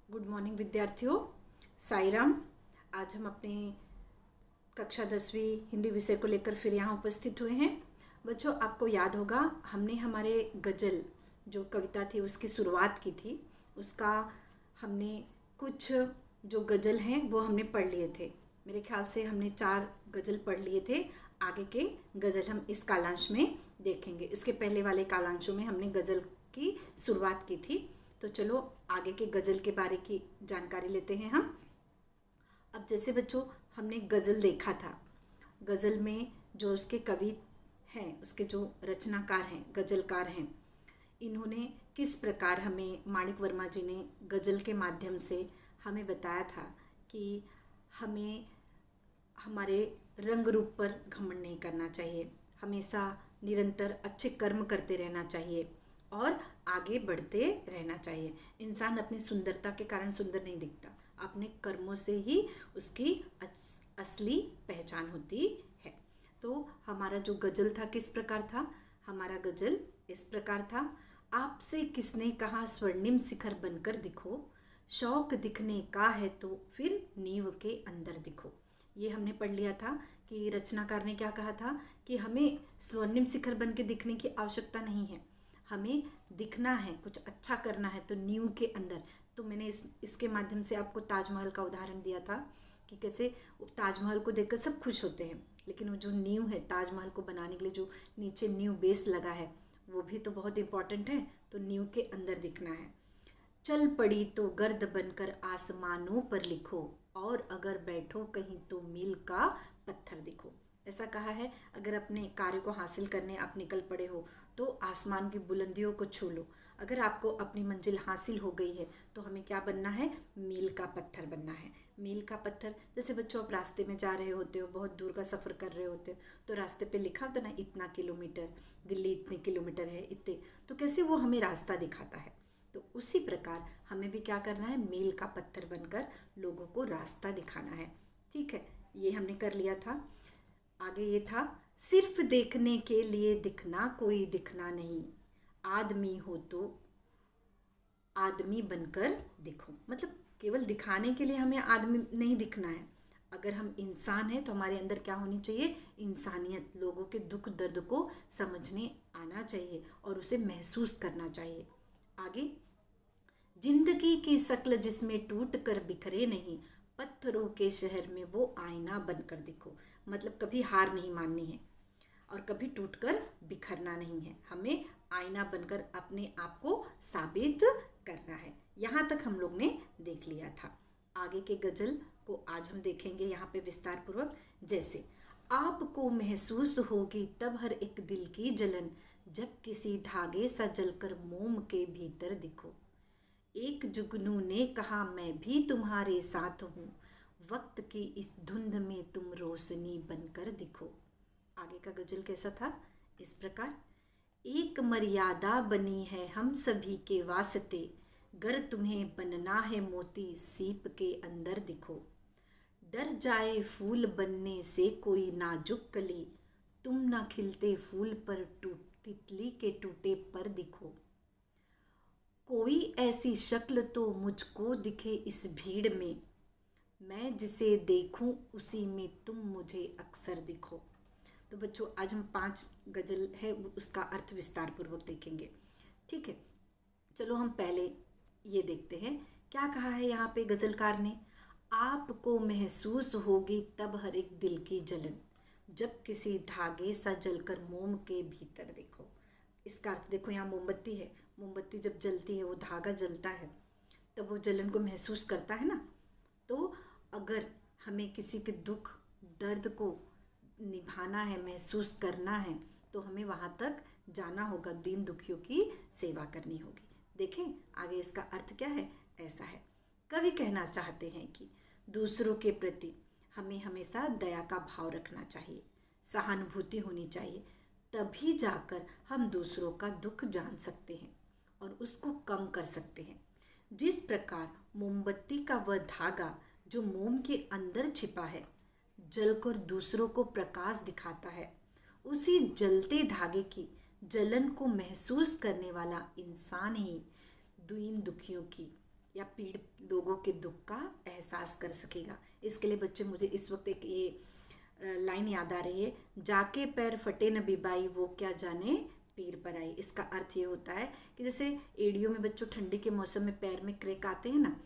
Good morning विद्यार्थियों। साई राम। आज हम अपने कक्षा 10वीं हिंदी विषय को लेकर फिर यहाँ उपस्थित हुए हैं। बच्चों, आपको याद होगा हमने हमारे गज़ल जो कविता थी उसकी शुरुआत की थी। उसका हमने कुछ जो गज़ल हैं वो हमने पढ़ लिए थे। मेरे ख्याल से हमने 4 गज़ल पढ़ लिए थे। आगे के गज़ल हम इस कालांश में देखेंगे। इसके पहले वाले कालांशों में हमने गज़ल की शुरुआत की थी। तो चलो आगे के गज़ल के बारे की जानकारी लेते हैं हम। अब जैसे बच्चों हमने गज़ल देखा था, गज़ल में जो उसके कवि हैं, उसके जो रचनाकार हैं, गज़लकार हैं, इन्होंने किस प्रकार हमें माणिक वर्मा जी ने गज़ल के माध्यम से हमें बताया था कि हमें हमारे रंग रूप पर घमंड नहीं करना चाहिए, हमेशा निरंतर अच्छे कर्म करते रहना चाहिए और आगे बढ़ते रहना चाहिए। इंसान अपनी सुंदरता के कारण सुंदर नहीं दिखता, अपने कर्मों से ही उसकी असली पहचान होती है। तो हमारा जो गज़ल था किस प्रकार था? हमारा गज़ल इस प्रकार था। आपसे किसने कहा स्वर्णिम शिखर बनकर दिखो, शौक दिखने का है तो फिर नींव के अंदर दिखो। ये हमने पढ़ लिया था कि रचनाकार ने क्या कहा था कि हमें स्वर्णिम शिखर बन के दिखने की आवश्यकता नहीं है, हमें दिखना है, कुछ अच्छा करना है तो नींव के अंदर। तो मैंने इसके माध्यम से आपको ताजमहल का उदाहरण दिया था कि कैसे ताजमहल को देखकर सब खुश होते हैं, लेकिन वो जो नींव है ताजमहल को बनाने के लिए जो नीचे नींव बेस लगा है वो भी तो बहुत इम्पॉर्टेंट है। तो नींव के अंदर दिखना है। चल पड़ी तो गर्द बनकर आसमानों पर लिखो, और अगर बैठो कहीं तो मील का पत्थर दिखो। ऐसा कहा है, अगर अपने कार्य को हासिल करने आप निकल पड़े हो तो आसमान की बुलंदियों को छू लो। अगर आपको अपनी मंजिल हासिल हो गई है तो हमें क्या बनना है? मील का पत्थर बनना है। मील का पत्थर, जैसे बच्चों आप रास्ते में जा रहे होते हो, बहुत दूर का सफ़र कर रहे होते हो, तो रास्ते पे लिखा होता ना इतना किलोमीटर, दिल्ली इतने किलोमीटर है, इतने, तो कैसे वो हमें रास्ता दिखाता है। तो उसी प्रकार हमें भी क्या करना है? मील का पत्थर बनकर लोगों को रास्ता दिखाना है। ठीक है, ये हमने कर लिया था। आगे ये था, सिर्फ देखने के लिए दिखना कोई दिखना नहीं, आदमी हो तो आदमी बनकर दिखो। मतलब केवल दिखाने के लिए हमें आदमी नहीं दिखना है। अगर हम इंसान हैं तो हमारे अंदर क्या होनी चाहिए? इंसानियत, लोगों के दुख दर्द को समझने आना चाहिए और उसे महसूस करना चाहिए। आगे, जिंदगी की शक्ल जिसमें टूट कर बिखरे नहीं, पत्थरों के शहर में वो आईना बनकर दिखो। मतलब कभी हार नहीं माननी है और कभी टूटकर बिखरना नहीं है, हमें आईना बनकर अपने आप को साबित करना है। यहाँ तक हम लोग ने देख लिया था। आगे के गज़ल को आज हम देखेंगे यहाँ पे विस्तार पूर्वक। जैसे, आपको महसूस होगी तब हर एक दिल की जलन, जब किसी धागे सा जलकर मोम के भीतर दिखो। एक जुगनू ने कहा मैं भी तुम्हारे साथ हूँ, वक्त की इस धुंध में तुम रोशनी बनकर दिखो। आगे का गज़ल कैसा था? इस प्रकार, एक मर्यादा बनी है हम सभी के वास्ते, गर तुम्हें बनना है मोती सीप के अंदर दिखो। डर जाए फूल बनने से कोई नाजुक कली, तुम ना खिलते फूल पर तितली के टूटे पर दिखो। कोई ऐसी शक्ल तो मुझको दिखे इस भीड़ में, मैं जिसे देखूं उसी में तुम मुझे अक्सर दिखो। तो बच्चों आज हम 5 गज़ल है उसका अर्थ विस्तार पूर्वक देखेंगे। ठीक है, चलो हम पहले ये देखते हैं क्या कहा है यहाँ पे गज़लकार ने। आपको महसूस होगी तब हर एक दिल की जलन, जब किसी धागे सा जलकर मोम के भीतर देखो। इसका अर्थ देखो, यहाँ मोमबत्ती है, मोमबत्ती जब जलती है, वो धागा जलता है, तब वो जलन को महसूस करता है ना। तो अगर हमें किसी के दुख दर्द को निभाना है, महसूस करना है, तो हमें वहाँ तक जाना होगा, दीन दुखियों की सेवा करनी होगी। देखें आगे इसका अर्थ क्या है। ऐसा है, कवि कहना चाहते हैं कि दूसरों के प्रति हमें हमेशा दया का भाव रखना चाहिए, सहानुभूति होनी चाहिए, तभी जाकर हम दूसरों का दुख जान सकते हैं और उसको कम कर सकते हैं। जिस प्रकार मोमबत्ती का वह धागा जो मोम के अंदर छिपा है जलकर दूसरों को प्रकाश दिखाता है, उसी जलते धागे की जलन को महसूस करने वाला इंसान ही दीन दुखियों की या पीड़ित लोगों के दुख का एहसास कर सकेगा। इसके लिए बच्चे मुझे इस वक्त एक ये लाइन याद आ रही है, जाके पैर फटे न बिबाई वो क्या जाने पीर पर आई। इसका अर्थ ये होता है कि जैसे एड़ियों में बच्चों ठंडी के मौसम में पैर में क्रैक आते हैं ना,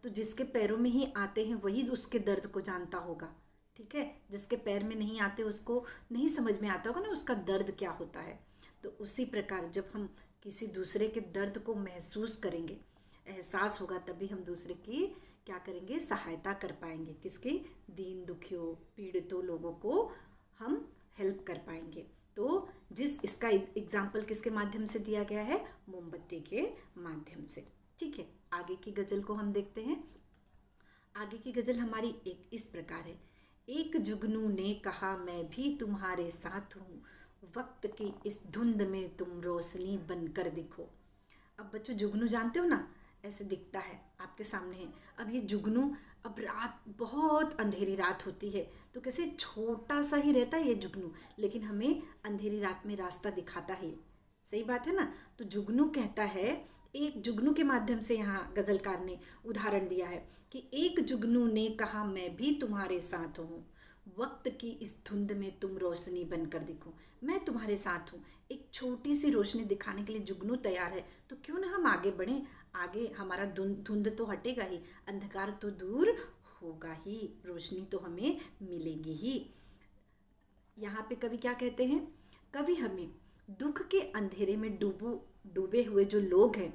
तो जिसके पैरों में ही आते हैं वही उसके दर्द को जानता होगा, ठीक है। जिसके पैर में नहीं आते उसको नहीं समझ में आता होगा ना उसका दर्द क्या होता है। तो उसी प्रकार जब हम किसी दूसरे के दर्द को महसूस करेंगे, एहसास होगा, तभी हम दूसरे की क्या करेंगे, सहायता कर पाएंगे। किसके, दीन दुखियों पीड़ितों लोगों को हम हेल्प कर पाएंगे। तो इसका एग्जाम्पल किसके माध्यम से दिया गया है, मोमबत्ती के माध्यम से, ठीक है। आगे की गज़ल को हम देखते हैं। आगे की गज़ल हमारी एक इस प्रकार है, एक जुगनू ने कहा मैं भी तुम्हारे साथ हूँ, वक्त की इस धुंध में तुम रोशनी बनकर दिखो। अब बच्चों जुगनू जानते हो ना, ऐसे दिखता है आपके सामने है। अब ये जुगनू, अब रात, बहुत अंधेरी रात होती है तो कैसे छोटा सा ही रहता है ये जुगनू, लेकिन हमें अंधेरी रात में रास्ता दिखाता है। सही बात है ना। तो जुगनू कहता है, एक जुगनू के माध्यम से यहाँ गज़लकार ने उदाहरण दिया है कि एक जुगनू ने कहा मैं भी तुम्हारे साथ हूँ, वक्त की इस धुंध में तुम रोशनी बनकर दिखो। मैं तुम्हारे साथ हूँ, एक छोटी सी रोशनी दिखाने के लिए जुगनू तैयार है। तो क्यों ना हम आगे बढ़ें, आगे हमारा धुंध तो हटेगा ही, अंधकार तो दूर होगा ही, रोशनी तो हमें मिलेगी ही। यहाँ पे कवि क्या कहते हैं, कवि हमें दुख के अंधेरे में डूबे हुए जो लोग हैं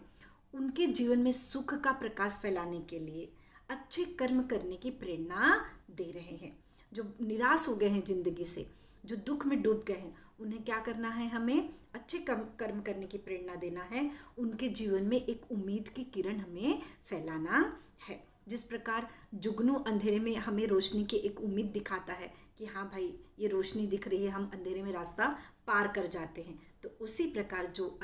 उनके जीवन में सुख का प्रकाश फैलाने के लिए अच्छे कर्म करने की प्रेरणा दे रहे हैं। जो निराश हो गए हैं जिंदगी से, जो दुख में डूब गए हैं, उन्हें क्या करना है, हमें अच्छे कर्म करने की प्रेरणा देना है। उनके जीवन में एक उम्मीद की किरण हमें फैलाना है। जिस प्रकार जुगनू अंधेरे में हमें रोशनी की एक उम्मीद दिखाता है कि हाँ भाई ये रोशनी दिख रही है, हम अंधेरे में रास्ता पार कर जाते हैं। तो उसी प्रकार जो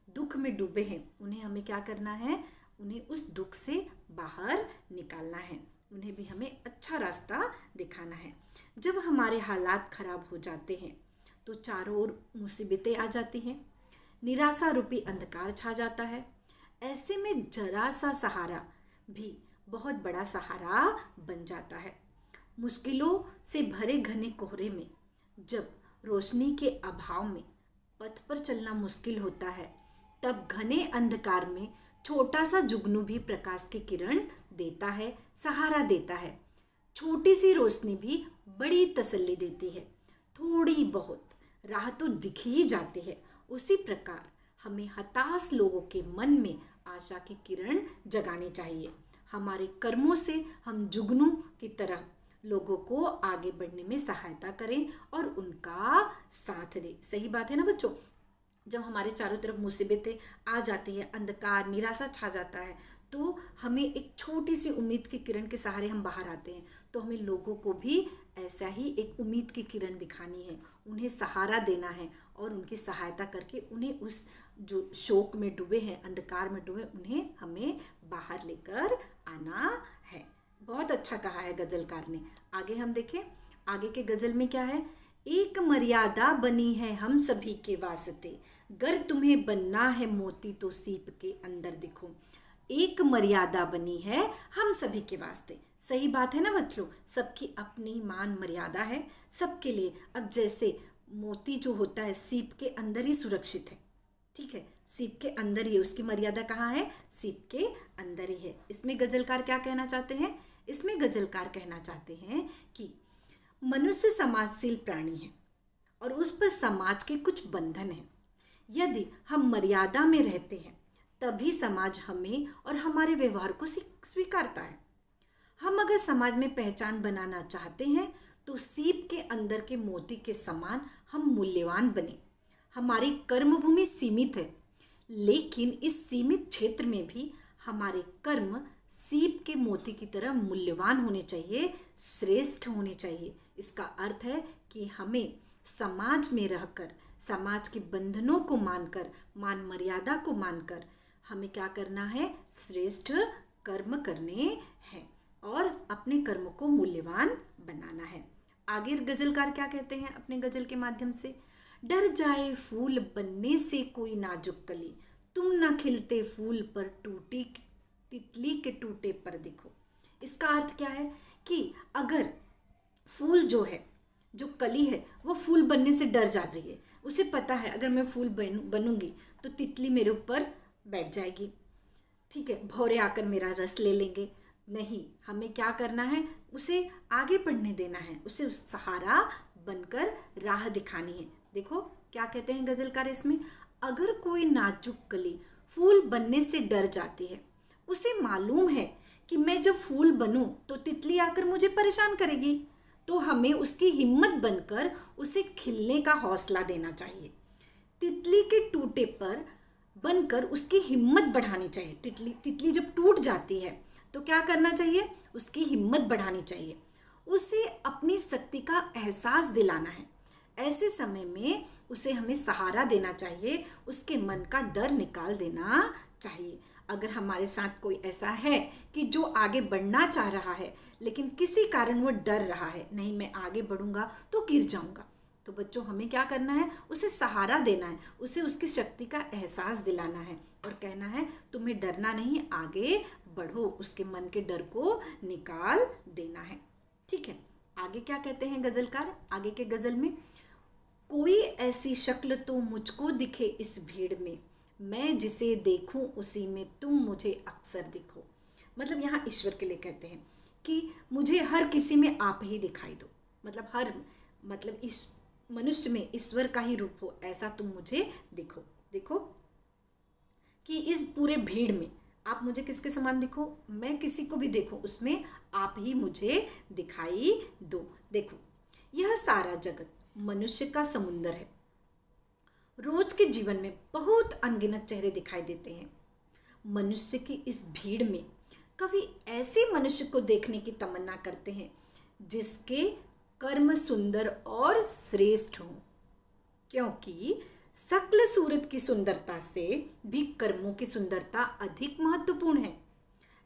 दुख में डूबे हैं उन्हें हमें क्या करना है, उन्हें उस दुख से बाहर निकालना है, उन्हें भी हमें अच्छा रास्ता दिखाना है। जब हमारे हालात खराब हो जाते हैं तो चारों ओर मुसीबतें आ जाती हैं, निराशा रूपी अंधकार छा जाता है। ऐसे में जरा सा सहारा भी बहुत बड़ा सहारा बन जाता है। मुश्किलों से भरे घने कोहरे में जब रोशनी के अभाव में पथ पर चलना मुश्किल होता है, तब घने अंधकार में छोटा सा जुगनू भी प्रकाश की किरण देता है, सहारा देता है। छोटी सी रोशनी भी बड़ी तसल्ली देती है, थोड़ी बहुत राह तो दिख ही जाती है। उसी प्रकार हमें हताश लोगों के मन में आशा की किरण जगानी चाहिए। हमारे कर्मों से हम जुगनू की तरह लोगों को आगे बढ़ने में सहायता करें और उनका साथ दें। सही बात है ना बच्चों। जब हमारे चारों तरफ मुसीबतें आ जाती है, अंधकार निराशा छा जाता है, तो हमें एक छोटी सी उम्मीद की किरण के सहारे हम बाहर आते हैं। तो हमें लोगों को भी ऐसा ही एक उम्मीद की किरण दिखानी है, उन्हें सहारा देना है और उनकी सहायता करके उन्हें उस जो शोक में डूबे हैं, अंधकार में डूबे, उन्हें हमें बाहर लेकर आना है। बहुत अच्छा कहा है गज़लकार ने। आगे हम देखें, आगे के गज़ल में क्या है, एक मर्यादा बनी है हम सभी के वास्ते, गर तुम्हें बनना है मोती तो सीप के अंदर दिखो। एक मर्यादा बनी है हम सभी के वास्ते। सही बात है ना बच्चों, सबकी अपनी मान मर्यादा है सबके लिए। अब जैसे मोती जो होता है सीप के अंदर ही सुरक्षित है, ठीक है, सीप के अंदर ही, उसकी मर्यादा कहाँ है, सीप के अंदर ही है। इसमें गज़लकार क्या कहना चाहते हैं, इसमें गज़लकार कहना चाहते हैं कि मनुष्य समाजशील प्राणी है और उस पर समाज के कुछ बंधन हैं। यदि हम मर्यादा में रहते हैं तभी समाज हमें और हमारे व्यवहार को स्वीकारता है। हम अगर समाज में पहचान बनाना चाहते हैं तो सीप के अंदर के मोती के समान हम मूल्यवान बने। हमारी कर्मभूमि सीमित है, लेकिन इस सीमित क्षेत्र में भी हमारे कर्म सीप के मोती की तरह मूल्यवान होने चाहिए, श्रेष्ठ होने चाहिए। इसका अर्थ है कि हमें समाज में रहकर, समाज के बंधनों को मानकर, मान मर्यादा को मानकर हमें क्या करना है, श्रेष्ठ कर्म करने हैं और अपने कर्म को मूल्यवान बनाना है। आगे गज़लकार क्या कहते हैं अपने गज़ल के माध्यम से, डर जाए फूल बनने से कोई नाजुक कली, तुम न खिलते फूल पर टूटी तितली के टूटे पर देखो। इसका अर्थ क्या है कि अगर फूल जो है, जो कली है, वो फूल बनने से डर जा रही है, उसे पता है अगर मैं फूल बनूंगी तो तितली मेरे ऊपर बैठ जाएगी, ठीक है, भौरे आकर मेरा रस ले लेंगे। नहीं, हमें क्या करना है, उसे आगे बढ़ने देना है, उसे उस सहारा बनकर राह दिखानी है। देखो क्या कहते हैं गजलकार इसमें, अगर कोई नाजुक कली फूल बनने से डर जाती है, उसे मालूम है कि मैं जब फूल बनूं तो तितली आकर मुझे परेशान करेगी, तो हमें उसकी हिम्मत बनकर उसे खिलने का हौसला देना चाहिए। तितली के टूटे पर बनकर उसकी हिम्मत बढ़ानी चाहिए। तितली जब टूट जाती है तो क्या करना चाहिए, उसकी हिम्मत बढ़ानी चाहिए, उसे अपनी शक्ति का एहसास दिलाना है। ऐसे समय में उसे हमें सहारा देना चाहिए, उसके मन का डर निकाल देना चाहिए। अगर हमारे साथ कोई ऐसा है कि जो आगे बढ़ना चाह रहा है लेकिन किसी कारण वो डर रहा है, नहीं मैं आगे बढ़ूंगा तो गिर जाऊंगा, तो बच्चों हमें क्या करना है, उसे सहारा देना है, उसे उसकी शक्ति का एहसास दिलाना है और कहना है तुम्हें डरना नहीं, आगे बढ़ो, उसके मन के डर को निकाल देना है। ठीक है, आगे क्या कहते हैं गजलकार, आगे के गजल में, कोई ऐसी शक्ल तो मुझको दिखे इस भीड़ में, मैं जिसे देखूं उसी में तुम मुझे अक्सर दिखो। मतलब यहाँ ईश्वर के लिए कहते हैं कि मुझे हर किसी में आप ही दिखाई दो, मतलब इस मनुष्य में ईश्वर का ही रूप हो, ऐसा तुम मुझे दिखो। देखो कि इस पूरे भीड़ में आप मुझे किसके समान दिखो, मैं किसी को भी देखूं उसमें आप ही मुझे दिखाई दो। देखो यह सारा जगत मनुष्य का समुंदर है। रोज के जीवन में बहुत अनगिनत चेहरे दिखाई देते हैं। मनुष्य की इस भीड़ में कभी ऐसे मनुष्य को देखने की तमन्ना करते हैं जिसके कर्म सुंदर और श्रेष्ठ हों, क्योंकि शक्ल सूरत की सुंदरता से भी कर्मों की सुंदरता अधिक महत्वपूर्ण है।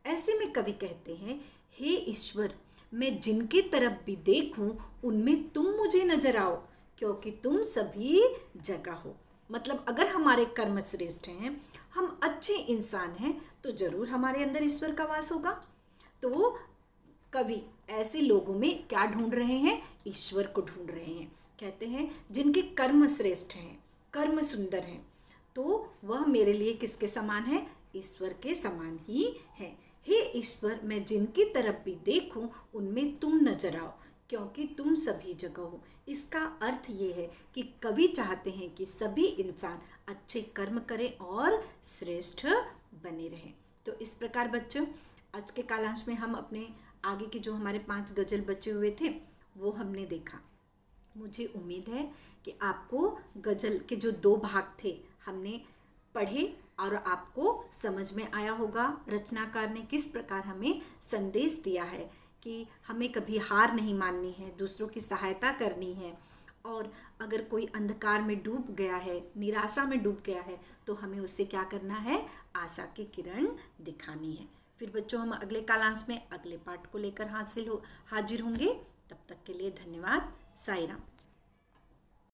ऐसे में कवि कहते हैं, हे ईश्वर, मैं जिनकी तरफ भी देखूं उनमें तुम मुझे नजर आओ, क्योंकि तुम सभी जगह हो। मतलब अगर हमारे कर्म श्रेष्ठ हैं, हम अच्छे इंसान हैं, तो जरूर हमारे अंदर ईश्वर का वास होगा। तो कवि ऐसे लोगों में क्या ढूंढ रहे हैं, ईश्वर को ढूंढ रहे हैं। कहते हैं जिनके कर्म श्रेष्ठ हैं, कर्म सुंदर हैं, तो वह मेरे लिए किसके समान है, ईश्वर के समान ही है। हे ईश्वर, मैं जिनकी तरफ भी देखूं उनमें तुम नजर आओ, क्योंकि तुम सभी जगह हो। इसका अर्थ ये है कि कवि चाहते हैं कि सभी इंसान अच्छे कर्म करें और श्रेष्ठ बने रहें। तो इस प्रकार बच्चों, आज के कालांश में हम अपने आगे के जो हमारे 5 गजल बचे हुए थे वो हमने देखा। मुझे उम्मीद है कि आपको गजल के जो 2 भाग थे हमने पढ़े और आपको समझ में आया होगा रचनाकार ने किस प्रकार हमें संदेश दिया है कि हमें कभी हार नहीं माननी है, दूसरों की सहायता करनी है, और अगर कोई अंधकार में डूब गया है, निराशा में डूब गया है, तो हमें उससे क्या करना है, आशा की किरण दिखानी है। फिर बच्चों हम अगले कालांश में अगले पाठ को लेकर हाजिर होंगे। तब तक के लिए धन्यवाद। साईं राम।